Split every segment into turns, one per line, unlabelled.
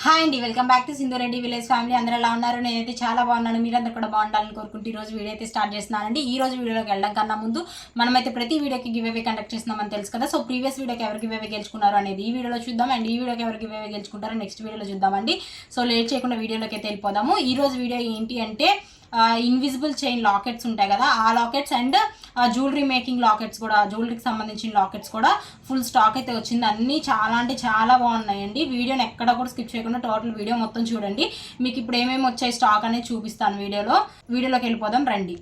Hi అండి, welcome back to Sindhu Reddy village family. అందరూ ఎలా ఉన్నారు? నేనైతే చాలా బాగున్నాను. మీరందరూ కూడా బాగుండాలని కోరుకుంటూ ఈ రోజు వీడియో అయితే స్టార్ట్ చేస్తున్నానండి. ఈ రోజు వీడియోలోకి వెళ్ళడం కన్నా ముందు మనమైతే ప్రతి వీడియోకి గివ్ అవే కండక్ట్ చేస్తున్నామని తెలుసు కదా. సో ప్రీవియస్ వీడియోకి ఎవరు గివ్ అవే గెలుచుకున్నారు అనేది ఈ వీడియోలో చూద్దాం, అండ్ ఈ వీడియోకి ఎవరు గివ్ అవే గెలుచుకుంటారో నెక్స్ట్ వీడియోలో చూద్దామండి. సో లేట్ చేయకుండా వీడియోలోకి అయితే వెళ్ళిపోదాము. ఈ రోజు వీడియో ఏంటి అంటే ఇన్విజిబుల్ చైన్ లాకెట్స్ ఉంటాయి కదా, ఆ lockets and jewellery making lockets కూడా, జ్యువెలరీకి సంబంధించిన లాకెట్స్ కూడా ఫుల్ స్టాక్ అయితే వచ్చింది. అన్నీ చాలా అంటే చాలా బాగున్నాయండి. వీడియోని ఎక్కడ కూడా స్కిప్ చేయకుండా టోటల్ వీడియో మొత్తం చూడండి. మీకు ఇప్పుడు ఏమేమి వచ్చాయి స్టాక్ అనేది చూపిస్తాను వీడియోలోకి వెళ్ళిపోదాం రండి.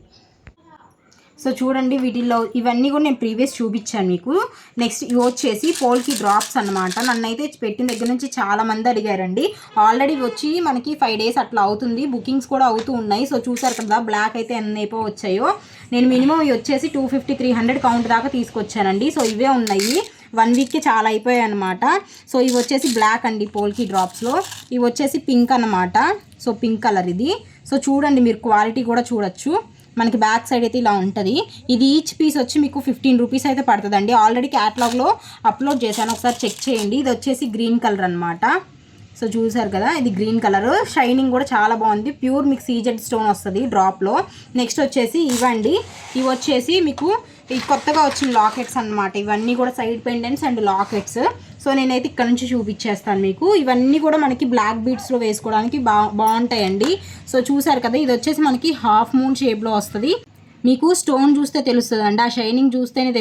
సో చూడండి, వీటిల్లో ఇవన్నీ కూడా నేను ప్రీవియస్ చూపించాను మీకు. నెక్స్ట్ ఇవి వచ్చేసి పోల్కి డ్రాప్స్ అనమాట. నన్ను అయితే పెట్టిన దగ్గర నుంచి చాలా మంది అడిగారండి. ఆల్రెడీ వచ్చి మనకి 5 days అట్లా అవుతుంది, బుకింగ్స్ కూడా అవుతూ ఉన్నాయి. సో చూసారు కదా బ్లాక్ అయితే ఎన్నైపో వచ్చాయో. నేను మినిమం ఇవి వచ్చేసి 250-300 కౌంట్ దాకా తీసుకొచ్చానండి. సో ఇవే ఉన్నాయి, 1 weekకి చాలా అయిపోయాయి అనమాట. సో ఇవి వచ్చేసి బ్లాక్ అండి పోల్కి డ్రాప్స్లో. ఇవి వచ్చేసి పింక్ అనమాట. సో పింక్ కలర్ ఇది. సో చూడండి, మీరు క్వాలిటీ కూడా చూడొచ్చు. మనకి బ్యాక్ సైడ్ అయితే ఇలా ఉంటుంది. ఇది ఈచ్ పీస్ వచ్చి మీకు 15 రూపీస్ అయితే పడుతుందండి. ఆల్రెడీ క్యాటలాగ్లో అప్లోడ్ చేశాను, ఒకసారి చెక్ చేయండి. ఇది వచ్చేసి గ్రీన్ కలర్ అనమాట. సో చూసారు కదా, ఇది గ్రీన్ కలర్, షైనింగ్ కూడా చాలా బాగుంది. ప్యూర్ మీకు సీజెడ్ స్టోన్ వస్తుంది డ్రాప్లో. నెక్స్ట్ వచ్చేసి ఇవ్వండి, ఇవి వచ్చేసి మీకు ఈ కొత్తగా వచ్చిన లాకెట్స్ అనమాట. ఇవన్నీ కూడా side pendants and lockets. So నేనైతే ఇక్కడ నుంచి చూపించేస్తాను మీకు. ఇవన్నీ కూడా మనకి బ్లాక్ బీడ్స్లో వేసుకోవడానికి బాగుంటాయండి. సో చూసారు కదా, ఇది వచ్చేసి మనకి హాఫ్ మూన్ షేప్లో వస్తుంది. మీకు స్టోన్ చూస్తే తెలుస్తుంది అండి, ఆ షైనింగ్ చూస్తేనే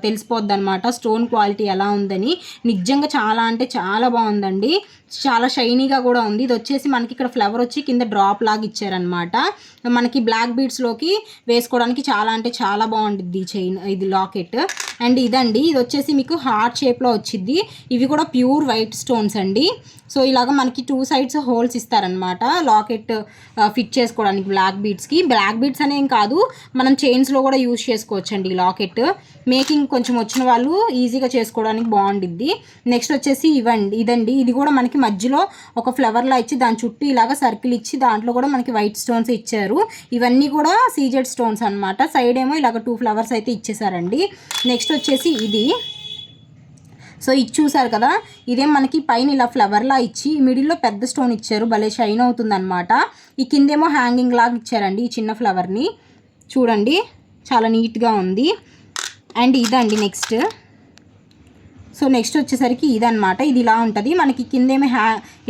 తెలిసిపోద్ది అనమాట స్టోన్ క్వాలిటీ ఎలా ఉందని. నిజంగా చాలా అంటే చాలా బాగుందండి, చాలా షైనీగా కూడా ఉంది. ఇది వచ్చేసి మనకి ఇక్కడ ఫ్లవర్ వచ్చి కింద డ్రాప్ లాగా ఇచ్చారనమాట. మనకి బ్లాక్ బీడ్స్లోకి వేసుకోవడానికి చాలా అంటే చాలా బాగుంటుంది ఇది లాకెట్. అండ్ ఇదండి, ఇది వచ్చేసి మీకు హార్ట్ షేప్లో వచ్చింది. ఇవి కూడా ప్యూర్ వైట్ స్టోన్స్ అండి. సో ఇలాగ మనకి 2 sides హోల్స్ ఇస్తారనమాట లాకెట్ ఫిట్ చేసుకోవడానికి బ్లాక్ బీడ్స్ అనేం కాదు, మనం చైన్స్లో కూడా యూజ్ చేసుకోవచ్చు అండి. లాకెట్ మేకింగ్ కొంచెం వచ్చిన వాళ్ళు ఈజీగా చేసుకోవడానికి బాగుండిద్ది. నెక్స్ట్ వచ్చేసి ఇదండి, ఇది కూడా మనకి మధ్యలో ఒక ఫ్లవర్లా ఇచ్చి దాని చుట్టూ ఇలాగ సర్కిల్ ఇచ్చి దాంట్లో కూడా మనకి వైట్ స్టోన్స్ ఇచ్చారు. ఇవన్నీ కూడా సీజెడ్ స్టోన్స్ అనమాట. సైడ్ ఏమో ఇలాగ 2 flowers అయితే ఇచ్చేసారండి. నెక్స్ట్ వచ్చేసి ఇది. సో ఇది చూసారు కదా, ఇదే మనకి పైన ఇలా ఫ్లవర్లా ఇచ్చి మిడిల్లో పెద్ద స్టోన్ ఇచ్చారు, భలే షైన్ అవుతుంది అనమాట. ఈ కిందేమో హ్యాంగింగ్ లాగా ఇచ్చారండి ఈ చిన్న ఫ్లవర్ని. చూడండి చాలా నీట్గా ఉంది. అండ్ ఇదండి నెక్స్ట్. సో నెక్స్ట్ వచ్చేసరికి ఇదనమాట, ఇది ఇలా ఉంటుంది. మనకి కిందేమో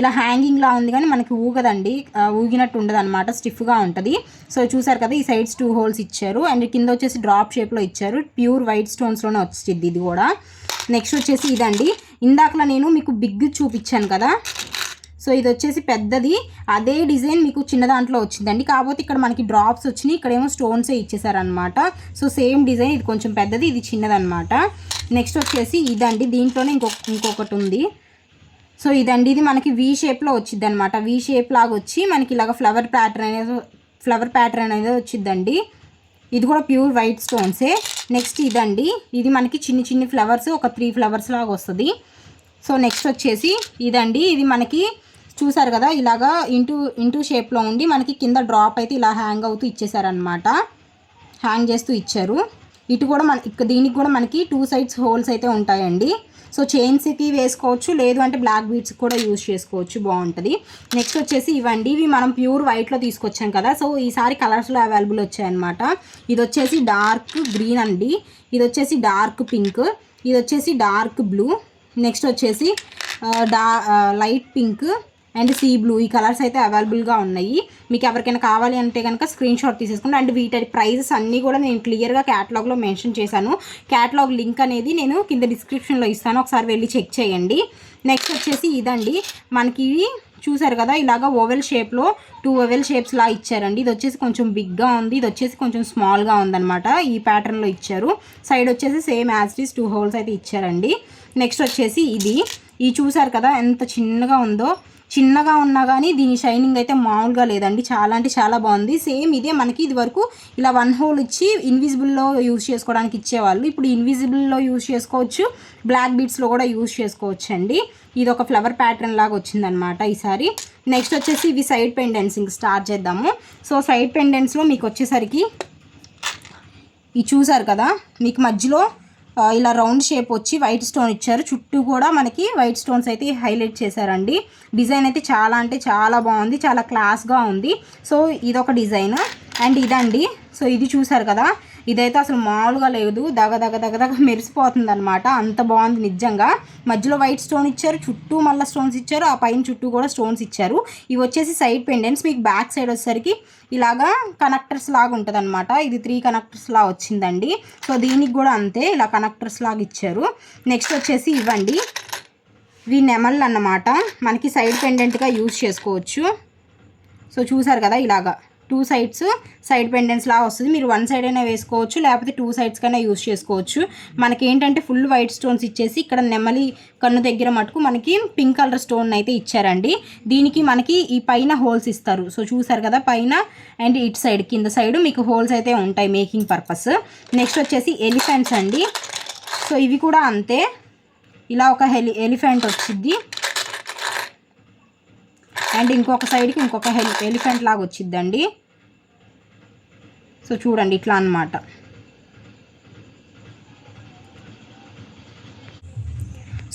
ఇలా హ్యాంగింగ్లా ఉంది కానీ మనకి ఊగదండి, ఊగినట్టు ఉండదు అనమాట, స్టిఫ్గా ఉంటుంది. సో చూసారు కదా, ఈ సైడ్స్ 2 holes ఇచ్చారు. అండ్ కింద వచ్చేసి డ్రాప్ షేప్లో ఇచ్చారు. ప్యూర్ వైట్ స్టోన్స్లోనే వచ్చింది ఇది కూడా. నెక్స్ట్ వచ్చేసి ఇదండి, ఇందాకలా నేను మీకు బిగ్ చూపించాను కదా. సో ఇది వచ్చేసి పెద్దది, అదే డిజైన్ మీకు చిన్న దాంట్లో వచ్చిందండి. కాకపోతే ఇక్కడ మనకి డ్రాప్స్ వచ్చినాయి, ఇక్కడేమో స్టోన్సే ఇచ్చేసారనమాట. సో సేమ్ డిజైన్, ఇది కొంచెం పెద్దది, ఇది చిన్నదనమాట. నెక్స్ట్ వచ్చేసి ఇదండి, దీంట్లోనే ఇంకొకటి ఉంది. సో ఇదండి, ఇది మనకి వీ షేప్లో వచ్చింది అనమాట. వీ షేప్ లాగా వచ్చి మనకి ఇలాగ ఫ్లవర్ ప్యాటర్న్ అనేది వచ్చిందండి. ఇది కూడా ప్యూర్ వైట్ స్టోన్సే. నెక్స్ట్ ఇదండి, ఇది మనకి చిన్ని ఫ్లవర్స్, ఒక 3 flowers లాగా వస్తుంది. సో నెక్స్ట్ వచ్చేసి ఇదండి, ఇది మనకి చూసారు కదా ఇలాగా ఇంటూ షేప్లో ఉండి మనకి కింద డ్రాప్ అయితే ఇలా హ్యాంగ్ అవుతూ ఇచ్చేసారనమాట, హ్యాంగ్ చేస్తూ ఇచ్చారు. ఇటు కూడా దీనికి కూడా మనకి 2 sides హోల్స్ అయితే ఉంటాయండి. సో చైన్స్కి వేసుకోవచ్చు, లేదు అంటే బ్లాక్ బీడ్స్ కూడా యూజ్ చేసుకోవచ్చు, బాగుంటుంది. నెక్స్ట్ వచ్చేసి ఇవండి, ఇవి మనం ప్యూర్ వైట్లో తీసుకొచ్చాం కదా. సో ఈసారి కలర్స్లో అవైలబుల్ వచ్చాయన్నమాట. ఇది వచ్చేసి డార్క్ గ్రీన్ అండి, ఇది వచ్చేసి డార్క్ పింక్, ఇది వచ్చేసి డార్క్ బ్లూ, నెక్స్ట్ వచ్చేసి light pink and sea blue. ఈ కలర్స్ అయితే అవైలబుల్గా ఉన్నాయి. మీకు ఎవరికైనా కావాలి అంటే కనుక స్క్రీన్ షాట్ తీసేసుకోండి. అండ్ వీటి ప్రైజెస్ అన్నీ కూడా నేను క్లియర్గా క్యాటలాగ్లో మెన్షన్ చేశాను. క్యాటలాగ్ లింక్ అనేది నేను కింద డిస్క్రిప్షన్లో ఇస్తాను, ఒకసారి వెళ్ళి చెక్ చేయండి. నెక్స్ట్ వచ్చేసి ఇదండి, మనకి చూసారు కదా ఇలాగ ఓవెల్ షేప్లో 2 ఓవెల్ షేప్స్ లా ఇచ్చారండి. ఇది వచ్చేసి కొంచెం బిగ్గా ఉంది, ఇది వచ్చేసి కొంచెం స్మాల్గా ఉందన్నమాట. ఈ ప్యాటర్న్లో ఇచ్చారు. సైడ్ వచ్చేసి same as it is 2 holes అయితే ఇచ్చారండి. నెక్స్ట్ వచ్చేసి ఇది చూసారు కదా ఎంత చిన్నగా ఉందో. చిన్నగా ఉన్నా కానీ దీని షైనింగ్ అయితే మామూలుగా లేదండి, చాలా అంటే చాలా బాగుంది. సేమ్ ఇదే మనకి ఇది వరకు ఇలా 1 hole ఇచ్చి ఇన్విజిబుల్లో యూజ్ చేసుకోవడానికి ఇచ్చేవాళ్ళు. ఇప్పుడు ఇన్విజిబుల్లో యూజ్ చేసుకోవచ్చు, బ్లాక్ బీడ్స్లో కూడా యూజ్ చేసుకోవచ్చు అండి. ఇది ఒక ఫ్లవర్ ప్యాటర్న్ లాగా వచ్చిందనమాట ఈసారి. నెక్స్ట్ వచ్చేసి ఇవి సైడ్ పెండెంట్స్ ఇంక స్టార్ట్ చేద్దాము. సో సైడ్ పెండెంట్స్లో మీకు వచ్చేసరికి ఇవి చూసారు కదా, మీకు మధ్యలో ఇలా రౌండ్ షేప్ వచ్చి వైట్ స్టోన్ ఇచ్చారు. చుట్టూ కూడా మనకి వైట్ స్టోన్స్ అయితే హైలైట్ చేశారండి. డిజైన్ అయితే చాలా అంటే చాలా బాగుంది, చాలా క్లాస్గా ఉంది. సో ఇదొక డిజైన్. అండ్ ఇదండి, సో ఇది చూసారు కదా, ఇదైతే అసలు మామూలుగా లేదు, దగ మెరిసిపోతుంది అనమాట. అంత బాగుంది నిజంగా. మధ్యలో వైట్ స్టోన్ ఇచ్చారు, చుట్టూ మళ్ళీ స్టోన్స్ ఇచ్చారు, ఆ పైన చుట్టూ కూడా స్టోన్స్ ఇచ్చారు. ఇవి వచ్చేసి సైడ్ పెండెంట్స్. మీకు బ్యాక్ సైడ్ వచ్చేసరికి ఇలాగా కనెక్టర్స్ లాగా ఉంటుంది అనమాట. ఇది 3 కనెక్టర్స్ లాగా వచ్చిందండి. సో దీనికి కూడా అంతే, ఇలా కనెక్టర్స్ లాగా ఇచ్చారు. నెక్స్ట్ వచ్చేసి ఇవ్వండి, ఇవి నెమళ్ళు అన్నమాట. మనకి సైడ్ పెండెంట్గా యూజ్ చేసుకోవచ్చు. సో చూసారు కదా, ఇలాగా 2 సైడ్స్ సైడ్ పెండెంట్స్ లాగా వస్తుంది. మీరు 1 సైడ్ అయినా వేసుకోవచ్చు, లేకపోతే 2 సైడ్స్ కైనా యూజ్ చేసుకోవచ్చు. మనకి ఏంటంటే ఫుల్ వైట్ స్టోన్స్ ఇచ్చేసి ఇక్కడ నెమలి కన్ను దగ్గర మటుకు మనకి పింక్ కలర్ స్టోన్ అయితే ఇచ్చారండి. దీనికి మనకి ఈ పైన హోల్స్ ఇస్తారు. సో చూసారు కదా, పైన అండ్ ఇటు సైడ్ కింద సైడ్ మీకు హోల్స్ అయితే ఉంటాయి మేకింగ్ పర్పస్. నెక్స్ట్ వచ్చేసి ఎలిఫెంట్స్ అండి. సో ఇవి కూడా అంతే, ఇలా ఒక ఎలిఫెంట్ వచ్చింది అండ్ ఇంకొక సైడ్కి ఇంకొక ఎలిఫెంట్ లాగా వచ్చిద్దండి. సో చూడండి ఇట్లా అన్నమాట.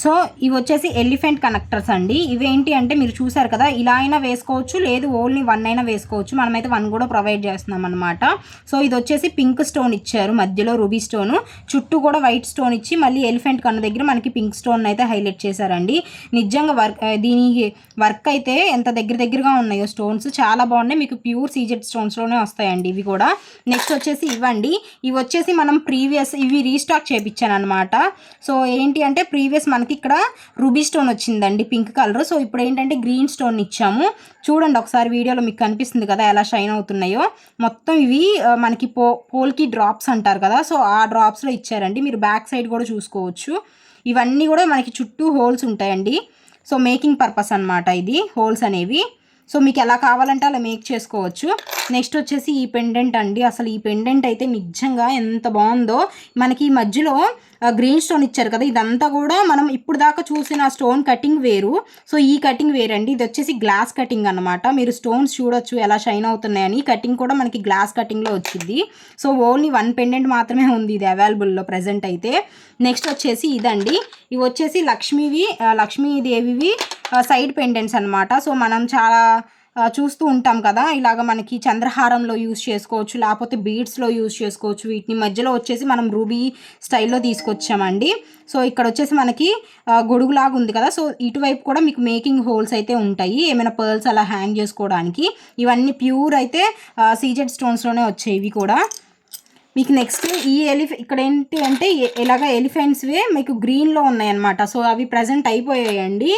సో ఇవి వచ్చేసి ఎలిఫెంట్ కనెక్టర్స్ అండి. ఇవేంటి అంటే మీరు చూసారు కదా, ఇలా అయినా వేసుకోవచ్చు, లేదు ఓన్లీ 1 అయినా వేసుకోవచ్చు. మనమైతే 1 కూడా ప్రొవైడ్ చేస్తున్నాం అనమాట. సో ఇది వచ్చేసి పింక్ స్టోన్ ఇచ్చారు, మధ్యలో రూబీ స్టోన్, చుట్టూ కూడా వైట్ స్టోన్ ఇచ్చి మళ్ళీ ఎలిఫెంట్ కన్ను దగ్గర మనకి పింక్ స్టోన్ అయితే హైలైట్ చేశారండి. నిజంగా దీని వర్క్ అయితే ఎంత దగ్గరగా ఉన్నాయో స్టోన్స్, చాలా బాగున్నాయి. మీకు ప్యూర్ సీజెడ్ స్టోన్స్లోనే వస్తాయండి ఇవి కూడా. నెక్స్ట్ వచ్చేసి ఇవ్వండి, ఇవి వచ్చేసి మనం ఇవి రీస్టాక్ చేయించాను అనమాట. సో ఏంటి అంటే ప్రీవియస్ మనకి ఇక్కడ రూబీ స్టోన్ వచ్చిందండి పింక్ కలర్. సో ఇప్పుడు ఏంటంటే గ్రీన్ స్టోన్ ఇచ్చాము. చూడండి ఒకసారి వీడియోలో మీకు కనిపిస్తుంది కదా ఎలా షైన్ అవుతున్నాయో. మొత్తం ఇవి మనకి పోల్కి డ్రాప్స్ అంటారు కదా, సో ఆ డ్రాప్స్లో ఇచ్చారండి. మీరు బ్యాక్ సైడ్ కూడా చూసుకోవచ్చు. ఇవన్నీ కూడా మనకి చుట్టూ హోల్స్ ఉంటాయండి. సో మేకింగ్ పర్పస్ అనమాట ఇది హోల్స్ అనేవి. సో మీకు ఎలా కావాలంటే అలా మేక్ చేసుకోవచ్చు. నెక్స్ట్ వచ్చేసి ఈ పెండెంట్ అండి. అసలు ఈ పెండెంట్ అయితే నిజంగా ఎంత బాగుందో. మనకి ఈ మధ్యలో గ్రీన్ స్టోన్ ఇచ్చారు కదా, ఇదంతా కూడా మనం ఇప్పుడు దాకా చూసిన స్టోన్ కటింగ్ వేరు. సో ఈ కటింగ్ వేరండి. ఇది వచ్చేసి గ్లాస్ కటింగ్ అనమాట. మీరు స్టోన్స్ చూడొచ్చు ఎలా షైన్ అవుతున్నాయని. కటింగ్ కూడా మనకి గ్లాస్ కటింగ్లో వచ్చింది. సో ఓన్లీ 1 పెండెంట్ మాత్రమే ఉంది ఇది అవైలబుల్లో ప్రజెంట్ అయితే. నెక్స్ట్ వచ్చేసి ఇదండి, ఇవి వచ్చేసి లక్ష్మీదేవివి సైడ్ పెండెంట్స్ అనమాట. సో మనం చాలా చూస్తూ ఉంటాం కదా, ఇలాగ మనకి చంద్రహారంలో యూజ్ చేసుకోవచ్చు, లేకపోతే బీడ్స్లో యూజ్ చేసుకోవచ్చు. వీటిని మధ్యలో వచ్చేసి మనం రూబీ స్టైల్లో తీసుకొచ్చామండి. సో ఇక్కడ వచ్చేసి మనకి గొడుగులాగా ఉంది కదా, సో ఇటువైపు కూడా మీకు మేకింగ్ హోల్స్ అయితే ఉంటాయి, ఏమైనా పర్ల్స్ అలా హ్యాంగ్ చేసుకోవడానికి. ఇవన్నీ ప్యూర్ అయితే సీజెడ్ స్టోన్స్లోనే వచ్చాయి ఇవి కూడా. మీకు నెక్స్ట్ ఈ ఇక్కడ ఏంటి అంటే ఇలాగ ఎలిఫెంట్స్వే మీకు గ్రీన్లో ఉన్నాయన్నమాట. సో అవి ప్రజెంట్ అయిపోయాయండి.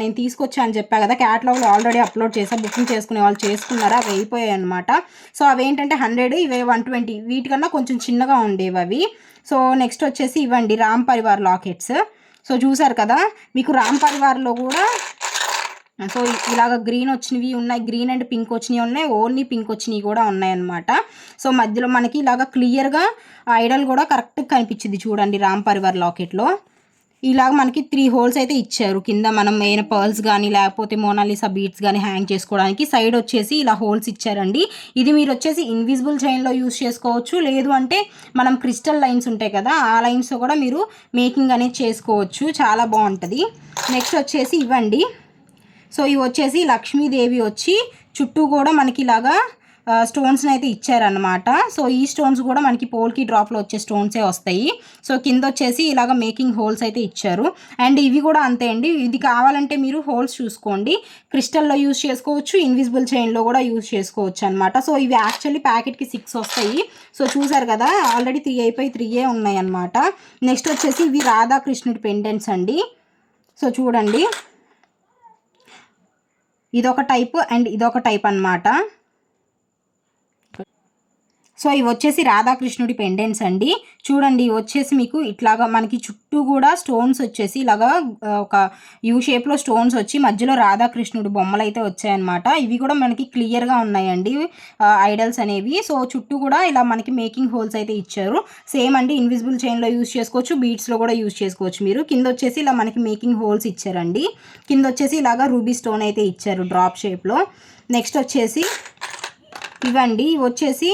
నేను తీసుకొచ్చా అని చెప్పా కదా, క్యాటలాగ్లో ఆల్రెడీ అప్లోడ్ చేసా, బుకింగ్ చేసుకునే వాళ్ళు చేసుకున్నారా, అవి అయిపోయాయి అనమాట. సో అవి ఏంటంటే 100, ఇవి 120, వీటికన్నా కొంచెం చిన్నగా ఉండేవి అవి. సో నెక్స్ట్ వచ్చేసి ఇవ్వండి రామ్ పరివార్ లాకెట్స్. సో చూసారు కదా, మీకు రామ్ పరివార్లో కూడా సో ఇలాగ గ్రీన్ వచ్చినవి ఉన్నాయి, గ్రీన్ అండ్ పింక్ వచ్చినవి ఉన్నాయి, ఓన్లీ పింక్ వచ్చినవి కూడా ఉన్నాయన్నమాట. సో మధ్యలో మనకి ఇలాగ క్లియర్గా ఐడల్ కూడా కరెక్ట్గా కనిపించింది చూడండి రామ్ పరివార్ లాకెట్లో. ఇలాగ మనకి 3 హోల్స్ అయితే ఇచ్చారు కింద, మనం ఏమైనా పర్ల్స్ కానీ లేకపోతే మోనాలిసా బీడ్స్ కానీ హ్యాంగ్ చేసుకోవడానికి. సైడ్ వచ్చేసి ఇలా హోల్స్ ఇచ్చారండి. ఇది మీరు వచ్చేసి ఇన్విజిబుల్ చైన్లో యూజ్ చేసుకోవచ్చు, లేదు అంటే మనం క్రిస్టల్ లైన్స్ ఉంటాయి కదా, ఆ లైన్స్తో కూడా మీరు మేకింగ్ అనేది చేసుకోవచ్చు, చాలా బాగుంటుంది. నెక్స్ట్ వచ్చేసి ఇవ్వండి, సో ఇవి వచ్చేసి లక్ష్మీదేవి వచ్చి చుట్టూ కూడా మనకి ఇలాగా స్టోన్స్ని అయితే ఇచ్చారనమాట. సో ఈ స్టోన్స్ కూడా మనకి పోల్కి డ్రాప్లో వచ్చే స్టోన్సే వస్తాయి. సో కింద వచ్చేసి ఇలాగ మేకింగ్ హోల్స్ అయితే ఇచ్చారు. అండ్ ఇవి కూడా అంతే అండి. ఇది కావాలంటే మీరు హోల్స్ చూసుకోండి, క్రిస్టల్లో యూజ్ చేసుకోవచ్చు, ఇన్విజిబుల్ చైన్లో కూడా యూజ్ చేసుకోవచ్చు అనమాట. సో ఇవి యాక్చువల్లీ ప్యాకెట్కి 6 వస్తాయి. సో చూసారు కదా, ఆల్రెడీ 3 అయిపోయి 3 ఉన్నాయి అనమాట. నెక్స్ట్ వచ్చేసి ఇవి రాధాకృష్ణుడి పెండెంట్స్ అండి. సో చూడండి, ఇదొక టైప్ అండ్ ఇదొక టైప్ అన్నమాట. సో ఇవి వచ్చేసి రాధాకృష్ణుడి పెండెంట్స్ అండి. చూడండి, ఇవి వచ్చేసి మీకు ఇట్లాగా మనకి చుట్టూ కూడా స్టోన్స్ వచ్చేసి ఇలాగా ఒక యూ షేప్లో స్టోన్స్ వచ్చి మధ్యలో రాధాకృష్ణుడి బొమ్మలు అయితే వచ్చాయన్నమాట. ఇవి కూడా మనకి క్లియర్గా ఉన్నాయండి ఐడల్స్ అనేవి. సో చుట్టూ కూడా ఇలా మనకి మేకింగ్ హోల్స్ అయితే ఇచ్చారు. సేమ్ అండి, ఇన్విజిబుల్ చైన్లో యూజ్ చేసుకోవచ్చు, బీడ్స్లో కూడా యూజ్ చేసుకోవచ్చు మీరు. కింద వచ్చేసి ఇలా మనకి మేకింగ్ హోల్స్ ఇచ్చారండి. కింద వచ్చేసి ఇలాగా రూబీ స్టోన్ అయితే ఇచ్చారు డ్రాప్ షేప్లో. నెక్స్ట్ వచ్చేసి ఇవండి, ఇవి వచ్చేసి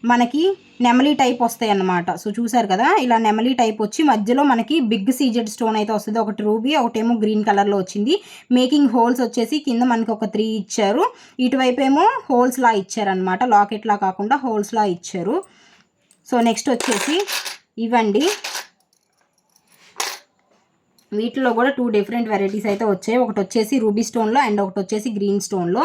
మనకి నెమలి టైప్ వస్తాయి అన్నమాట. సో చూసారు కదా, ఇలా నెమలి టైప్ వచ్చి మధ్యలో మనకి బిగ్ సీజెడ్ స్టోన్ అయితే వస్తుంది. ఒకటి రూబీ, ఒకటేమో గ్రీన్ కలర్లో వచ్చింది. మేకింగ్ హోల్స్ వచ్చేసి కింద మనకి ఒక 3 ఇచ్చారు, ఇటువైపు ఏమో హోల్స్లా ఇచ్చారనమాట, లాకెట్లా కాకుండా హోల్స్లా ఇచ్చారు. సో నెక్స్ట్ వచ్చేసి ఇవ్వండి, వీటిలో కూడా 2 డిఫరెంట్ వెరైటీస్ అయితే వచ్చాయి. ఒకటి వచ్చేసి రూబీ స్టోన్లో అండ్ ఒకటి వచ్చేసి గ్రీన్ స్టోన్లో.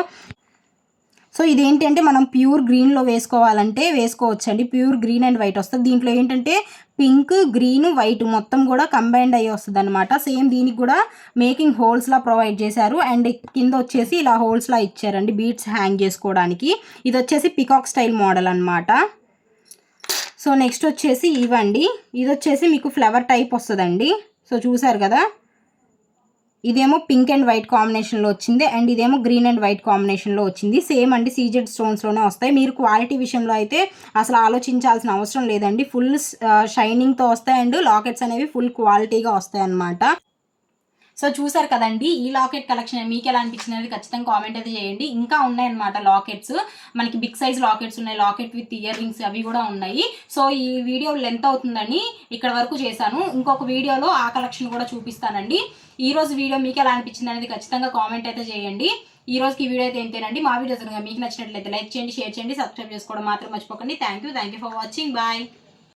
సో ఇదేంటంటే మనం ప్యూర్ గ్రీన్లో వేసుకోవాలంటే వేసుకోవచ్చండి. ప్యూర్ గ్రీన్ అండ్ వైట్ వస్తుంది. దీంట్లో ఏంటంటే పింక్, గ్రీన్, వైట్ మొత్తం కూడా కంబైన్డ్ అయ్యి వస్తుంది అనమాట. సేమ్ దీనికి కూడా మేకింగ్ హోల్స్లా ప్రొవైడ్ చేశారు అండ్ కింద వచ్చేసి ఇలా హోల్స్లా ఇచ్చారండి బీడ్స్ హ్యాంగ్ చేసుకోవడానికి. ఇది వచ్చేసి పికాక్ స్టైల్ మోడల్ అనమాట. సో నెక్స్ట్ వచ్చేసి ఇవ్వండి, ఇది వచ్చేసి మీకు ఫ్లవర్ టైప్ వస్తుందండి. సో చూసారు కదా, ఇదేమో పింక్ అండ్ వైట్ కాంబినేషన్లో వచ్చింది అండ్ ఇదేమో గ్రీన్ అండ్ వైట్ కాంబినేషన్లో వచ్చింది. సేమ్ అండి, సీజెడ్ స్టోన్స్లోనే వస్తాయి. మీరు క్వాలిటీ విషయంలో అయితే అసలు ఆలోచించాల్సిన అవసరం లేదండి. ఫుల్ షైనింగ్తో వస్తాయి అండ్ లాకెట్స్ అనేవి ఫుల్ క్వాలిటీగా వస్తాయి అన్నమాట. సో చూసారు కదండి, ఈ లాకెట్ కలెక్షన్ మీకు ఎలా అనిపించింది అనేది ఖచ్చితంగా కామెంట్ అయితే చేయండి. ఇంకా ఉన్నాయన్నమాట లాకెట్స్, మనకి బిగ్ సైజ్ లాకెట్స్ ఉన్నాయి, లాకెట్ విత్ ఇయర్ రింగ్స్ అవి కూడా ఉన్నాయి. సో ఈ వీడియో లెంత్ అవుతుందని ఇక్కడ వరకు చేశాను. ఇంకొక వీడియోలో ఆ కలెక్షన్ కూడా చూపిస్తానండి. ఈ రోజు వీడియో మీకు ఎలా అనిపించింది అనేది ఖచ్చితంగా కామెంట్ అయితే చేయండి. ఈ రోజుకి ఈ వీడియో అయితే ఏంటేనండి. మా వీడియోస్ కనుక మీకు నచ్చినట్లయితే లైక్ చేయండి, షేర్ చేయండి, సబ్స్క్రైబ్ చేసుకోవడం మాత్రం మర్చిపోకండి. Thank you for watching. Bye.